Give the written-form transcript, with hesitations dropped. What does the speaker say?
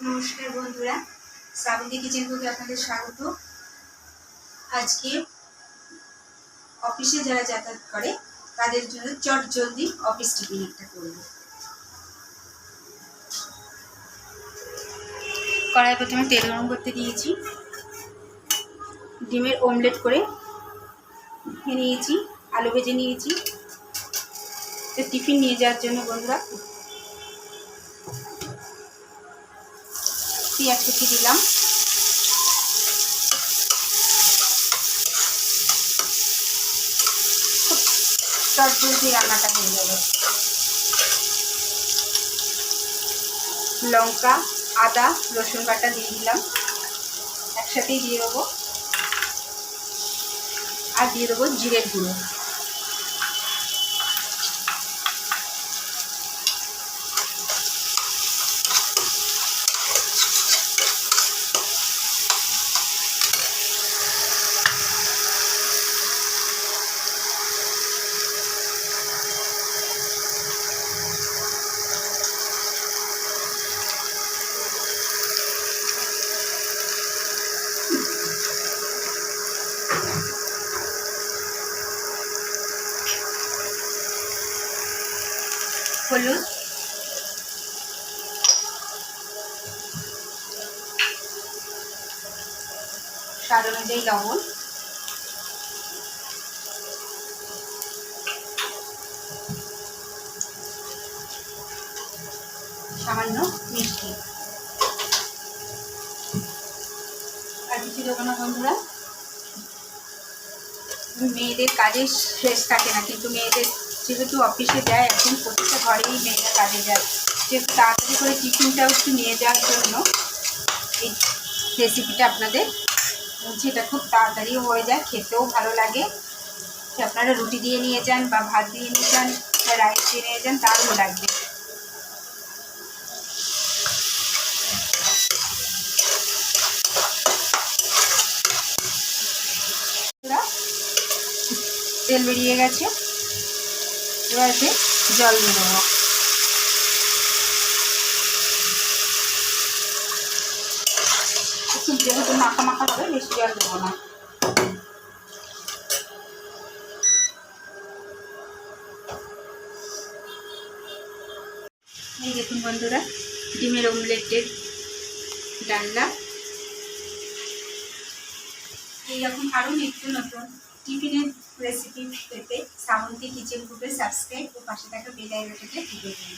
নমস্কার বন্ধুরা, শ্রাবন্তী কিচেন কুকে আপনাদের স্বাগত। আজকে অফিসে যারা যাতায়াত করে তাদের জন্য চট জলদি অফিস টিফিন একটা করব। কড়াই প্রথমে তেল গরম করতে দিয়েছি, ডিমের অমলেট করে নিয়েছি, আলু ভেজে নিয়েছি টিফিন নিয়ে যাওয়ার জন্য। বন্ধুরা, পেঁয়াজ কুচি দিলাম, চট জলদি রান্নাটা হয়ে যাবে। লঙ্কা, আদা, রসুন বাটা দিয়ে দিলাম, একসাথেই দিয়ে দেবো। আর দিয়ে দেবো জিরের গুঁড়ো। হলুদ, স্বাদ অনুযায়ী লবণ, সামান্য মিষ্টি। আর কিছু দেবো না বন্ধুরা। মেয়েদের কাজে শেষ থাকে না, কিন্তু মেয়েদের যেহেতু অফিসে যায়, এখন প্রত্যেকটা ঘরেই মেয়েরা কাজে যায়, যেহেতু তাড়াতাড়ি করে টিফিনটাও একটু নিয়ে যাওয়ার জন্য এই রেসিপিটা আপনাদের বলছি। এটা খুব তাড়াতাড়িও হয়ে যায়, খেতেও ভালো লাগে। আপনারা রুটি দিয়ে নিয়ে যান বা ভাত দিয়ে নিয়ে যান বা রাইস দিয়ে নিয়ে যান, দারুণ লাগবে। তেল বেরিয়ে গেছে, এবার এতে জল দিয়ে দেবো। একটু যেহেতু মাখা মাখা হবে, বেশি জল দেবো না। এই দেখুন বন্ধুরা, ডিমের অমলেটের ডালনা। এইরকম আরও নিত্য নতুন টিফিনের রেসিপি পেতে শ্রাবন্তী কিচেন গ্রুপে সাবস্ক্রাইব ও পাশে থাকা বেল আইকনটাকে টিপে দিন।